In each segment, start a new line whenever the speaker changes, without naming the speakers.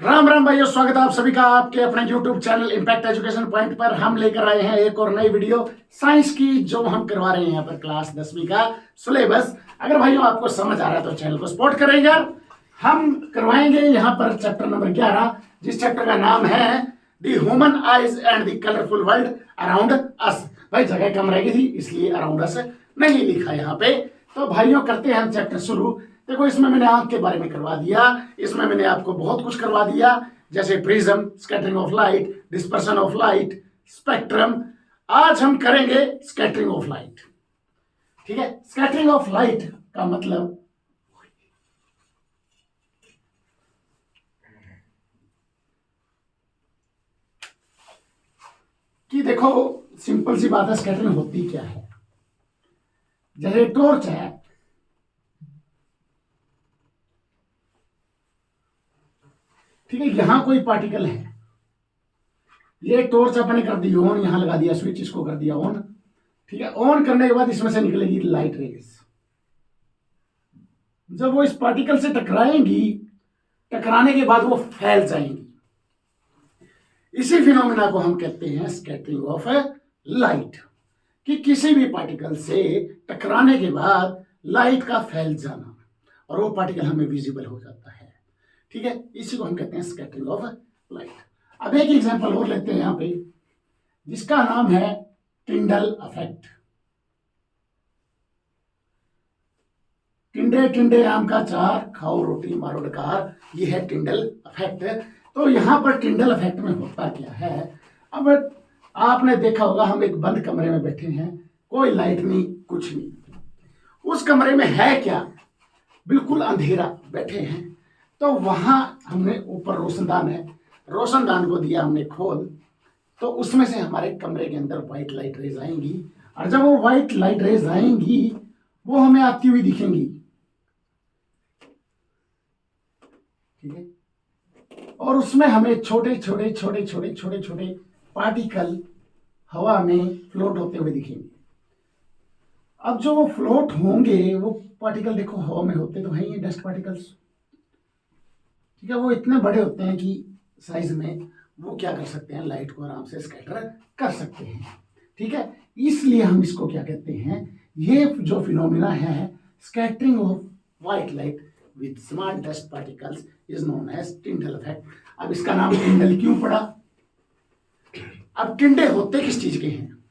राम राम भाइयों, स्वागत है आप सभी का आपके अपने YouTube channel impact education point पर। हम लेकर आए हैं एक और नई वीडियो साइंस की, जो हम करवा रहे हैं यहाँ पर क्लास 10वीं का सिलेबस। अगर भाइयों आपको समझ आ रहा है तो चैनल को सपोर्ट करेंगे यार। हम करवाएंगे यहाँ पर चैप्टर नंबर 11, जिस चैप्टर का नाम है the human eyes and the colourful world around us. भाई जगह कम रहेगी थी इसलिए अराउंड अस नहीं लिखा यहाँ पे। तो भाइयों करते हैं हम चैप्टर शुरू। देखो, इसमें मैंने आंख के बारे में करवा दिया, इसमें मैंने आपको बहुत कुछ करवा दिया, जैसे prism, scattering of light, dispersion of light, spectrum. आज हम करेंगे स्कैटरिंग ऑफ लाइट। ठीक है, स्कैटरिंग ऑफ लाइट का मतलब कि देखो, सिंपल सी बात है, स्कैटरिंग होती क्या है। जैसे टॉर्च है, ठीक है, यहां कोई पार्टिकल है, ये टॉर्च अपने कर दी ऑन, यहां लगा दिया स्विच, इसको कर दिया ऑन। ठीक है, ऑन करने के बाद इसमें से निकलेगी लाइट रेज। जब वो इस पार्टिकल से टकराएंगी, टकराने के बाद वो फैल जाएंगी। इसी फिनोमिना को हम कहते हैं स्कैटरिंग ऑफ लाइट, कि किसी भी पार्टिकल से टकराने के बाद लाइट का फैल जाना और वो पार्टिकल हमें विजिबल हो जाता है। ठीक है, इसी को हम कहते हैं स्कैटरिंग ऑफ लाइट। अब एक एग्जांपल और लेते हैं यहां पे, जिसका नाम है टिंडल इफेक्ट। टिंडे टिंडे आम का चार, खाओ रोटी मारो डकार, ये है टिंडल इफेक्ट। तो यहां पर टिंडल इफेक्ट में होता क्या है। अब आपने देखा होगा, हम एक बंद कमरे में बैठे हैं, कोई लाइट नहीं, कुछ नहीं। उस कमरे में है क्या, बिल्कुल अंधेरा, बैठे हैं। तो वहां हमने ऊपर रोशनदान है, रोशनदान को दिया हमने खोल, तो उसमें से हमारे कमरे के अंदर व्हाइट लाइट रेज आएंगी। और जब वो व्हाइट लाइट रेज आएंगी, वो हमें आती हुई दिखेंगी। ठीक है, और उसमें हमें छोटे छोटे छोटे छोटे छोटे छोटे पार्टिकल हवा में फ्लोट होते हुए दिखेंगे। अब जो वो फ्लोट होंगे, वो पार्टिकल देखो हवा में होते तो हैं ये डस्ट पार्टिकल्स। ठीक है, वो इतने बड़े होते हैं कि साइज में वो क्या कर सकते हैं, लाइट को आराम से स्कैटर कर सकते हैं। ठीक है, इसलिए हम इसको क्या कहते हैं, ये जो फिनोमिना है scattering of white light with small dust particles is known as Tyndall effect. अब इसका नाम टिंडल क्यों पड़ा। अब टिंडे होते किस चीज के हैं,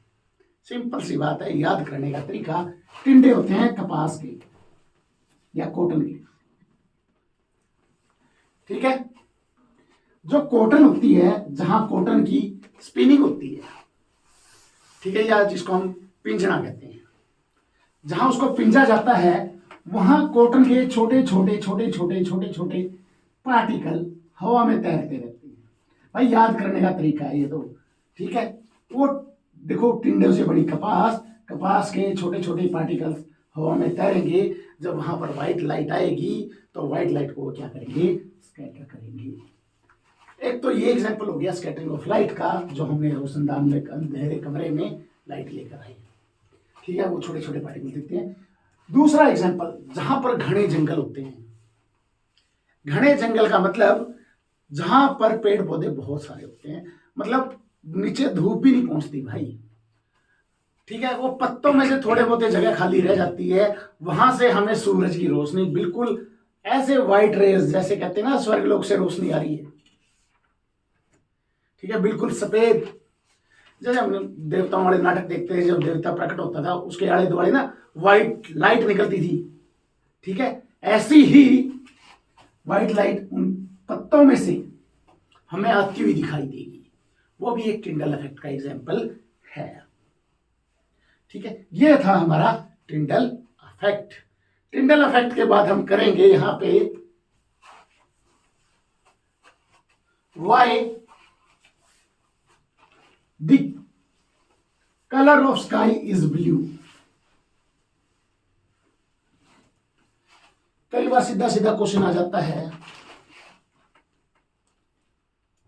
सिंपल सी बात है, याद करने का तरीका। टिंडे होते हैं कपास के या कॉटन के। ठीक है, जो कॉटन होती है, जहां कॉटन की स्पिनिंग होती है, ठीक है, या जिसको हम पिंजना कहते हैं, जहां उसको पिंजा जाता है, वहां कॉटन के छोटे छोटे छोटे छोटे छोटे छोटे पार्टिकल हवा में तैरते रहते हैं। भाई याद करने का तरीका है ये तो। ठीक है, वो देखो, टिंडे से बड़ी कपास, कपास के छोटे छोटे पार्टिकल्स हवा में तैरेंगे। जब वहां पर व्हाइट लाइट आएगी, तो व्हाइट लाइट को क्या करेंगे, स्कैटर करेंगे। एक तो ये एग्जांपल हो गया स्कैटरिंग ऑफ लाइट का, जो हमने रोशनदान में अंधेरे कमरे में लाइट लेकर आई। ठीक है, वो छोटे छोटे पार्टिकल दिखते हैं। दूसरा एग्जांपल, जहां पर घने जंगल होते हैं। घने जंगल का मतलब जहां पर पेड़ पौधे बहुत सारे होते हैं, मतलब नीचे धूप भी नहीं पहुंचती भाई। ठीक है, वो पत्तों में से थोड़े बहुत जगह खाली रह जाती है, वहां से हमें सूरज की रोशनी बिल्कुल ऐसे व्हाइट रेज, जैसे कहते हैं ना स्वर्गलोक से रोशनी आ रही है। ठीक है, बिल्कुल सफेद, जैसे हम देवताओं वाले नाटक देखते हैं, जब देवता प्रकट होता था उसके आले दुआले ना व्हाइट लाइट निकलती थी। ठीक है, ऐसी ही व्हाइट लाइट उन पत्तों में से हमें आती हुई दिखाई देगी। वो भी एक टिंडल इफेक्ट का एग्जांपल है। ठीक है, ये था हमारा टिंडल इफेक्ट। टिंडल इफेक्ट के बाद हम करेंगे यहां पे why the colour of sky is blue. कई बार सीधा सीधा क्वेश्चन आ जाता है,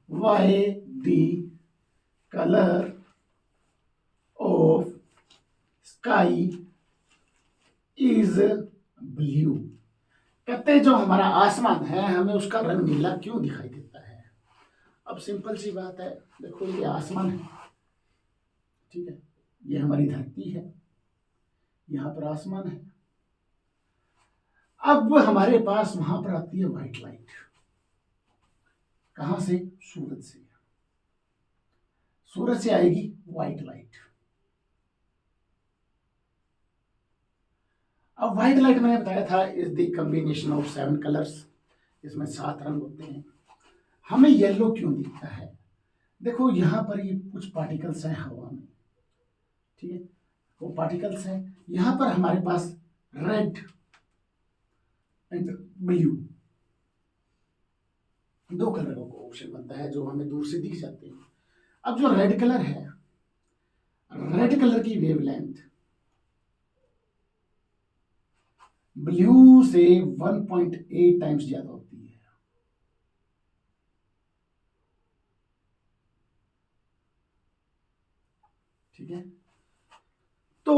why the colour of sky is blue. कहते हैं जो हमारा आसमान है, हमें उसका रंग नीला क्यों दिखाई देता है। अब सिंपल सी बात है, देखो ये आसमान है, ठीक है, ये हमारी धरती है, यहाँ पर आसमान है। अब हमारे पास वहां पर आती है व्हाइट लाइट, कहां से? सूरज से। सूरज से आएगी व्हाइट लाइट। अब व्हाइट लाइट मैंने बताया था is the combination of 7 colours, इसमें 7 रंग होते हैं। हमें येलो क्यों दिखता है? देखो यहां पर ये कुछ पार्टिकल्स हैं हवा में, ठीक है, वो पार्टिकल्स हैं। यहां पर हमारे पास रेड एंड ब्लू, 2 कलर का ऑप्शन बनता है जो हमें दूर से दिख जाते हैं। अब जो रेड कलर है, रेड कलर की वेवलेंथ ब्लू से 1.8 टाइम्स ज्यादा होती है। ठीक है, तो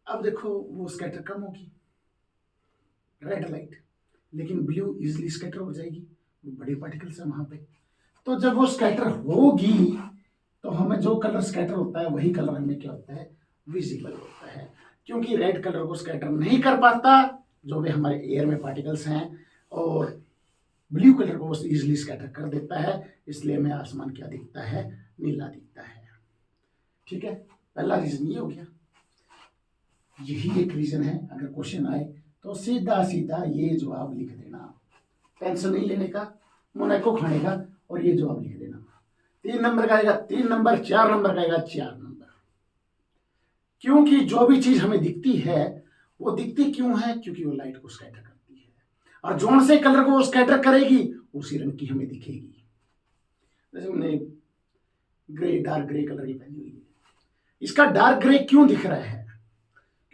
अब देखो वो स्कैटर कम होगी रेड लाइट, लेकिन ब्लू इजिली स्कैटर हो जाएगी, वो बड़े पार्टिकल्स है वहां पे। तो जब वो स्कैटर होगी तो हमें जो कलर स्कैटर होता है वही कलर हमें क्या होता है? विजिबल होता है, क्योंकि रेड कलर को स्कैटर नहीं कर पाता जो भी हमारे एयर में पार्टिकल्स हैं, और ब्लू कलर को इजिली स्कैटर कर देता है, इसलिए हमें आसमान क्या दिखता है? नीला दिखता है। ठीक है, पहला रीजन ये हो गया। यही एक रीजन है, अगर क्वेश्चन आए तो सीधा सीधा ये जवाब लिख देना, टेंशन नहीं लेने का, मोनाको खाने का, और ये जवाब लिख देना। 3 नंबर का आएगा 3 नंबर, 4 नंबर का आएगा 4 नंबर। क्योंकि जो भी चीज हमें दिखती है वो दिखती क्यों है? क्योंकि वो लाइट को स्कैटर करती है, और जोन से कलर को वो स्कैटर करेगी उसी रंग की हमें दिखेगी। जैसे हमने ग्रे, डार्क ग्रे कलर की पहनी हुई है, इसका डार्क ग्रे क्यों दिख रहा है?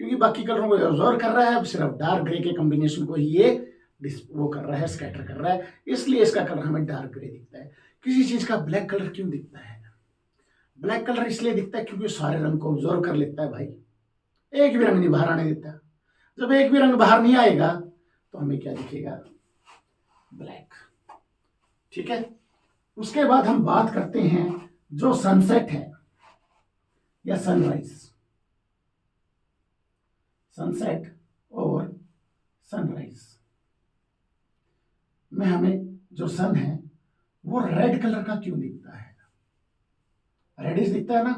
क्योंकि बाकी कलरों को ऑब्जर्व कर रहा है, सिर्फ डार्क ग्रे के कॉम्बिनेशन को ही ये वो कर रहा है, स्कैटर कर रहा है, इसलिए इसका कलर हमें डार्क ग्रे दिखता है। किसी चीज का ब्लैक कलर क्यों दिखता है? ब्लैक कलर इसलिए दिखता है क्योंकि सारे रंग को ऑब्जर्व कर लेता है भाई, एक भी रंग नहीं बाहर आने देता। जब एक भी रंग बाहर नहीं आएगा तो हमें क्या दिखेगा? ब्लैक। ठीक है, उसके बाद हम बात करते हैं जो सनसेट है या सनराइज। सनसेट और सनराइज में हमें जो सन है वो रेड कलर का क्यों दिखता है? रेडिश दिखता है ना,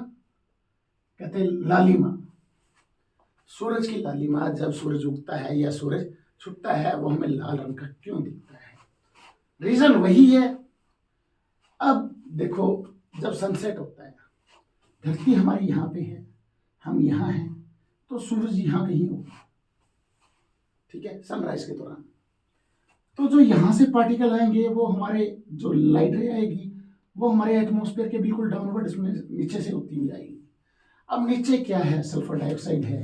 कहते हैं लालिमा, सूरज की लालिमा। जब सूरज उगता है या सूरज छुपता है वो हमें लाल रंग का क्यों दिखता है? रीजन वही है। अब देखो, जब सनसेट होता है, धरती हमारी यहाँ पे है, हम यहाँ हैं, तो सूरज यहाँ कहीं होगा, ठीक है, सनराइज के दौरान। तो जो यहाँ से पार्टिकल आएंगे वो हमारे जो लाइट रे आएगी वो हमारे एटमॉस्फेयर के बिल्कुल डाउनवर्ड, इसमें नीचे से होती हुई आएगी। अब नीचे क्या है? सल्फर डाइऑक्साइड है।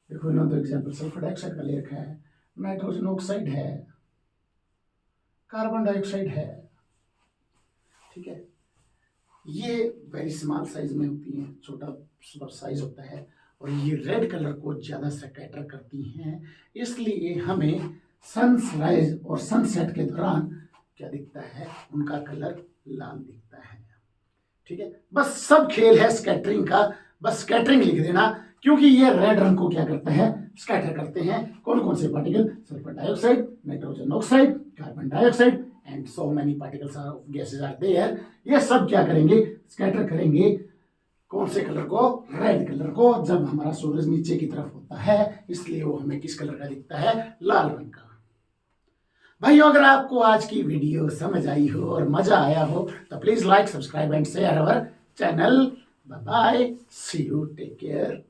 देखो इन्होंने तो एग्जाम्पल सल्फर डाइऑक्साइड का ले रखा है, नाइट्रोजन ऑक्साइड है, कार्बन डाइऑक्साइड है। ठीक है, ये वेरी स्मॉल साइज में होती हैं, छोटा साइज होता है, और ये रेड कलर को ज्यादा स्कैटर करती हैं, इसलिए हमें सनराइज और सनसेट के दौरान क्या दिखता है? उनका कलर लाल दिखता है। ठीक है, बस सब खेल है स्कैटरिंग का, बस स्कैटरिंग लिख देना, क्योंकि ये रेड रंग को क्या करता है? स्कैटर करते हैं। कौन कौन से particle? Sulphur dioxide, nitrogen oxide, carbon dioxide, and so many particles of gases are there. ये सब क्या करेंगे? स्कैटर करेंगे। कौन से कलर को? रेड कलर को, जब हमारा सूरज नीचे की तरफ होता है, इसलिए वो हमें किस कलर का दिखता है? लाल रंग का। भाइयों, अगर आपको आज की वीडियो समझ आई हो और मजा आया हो तो please like, subscribe and share our channel. Bye bye, see you, take care.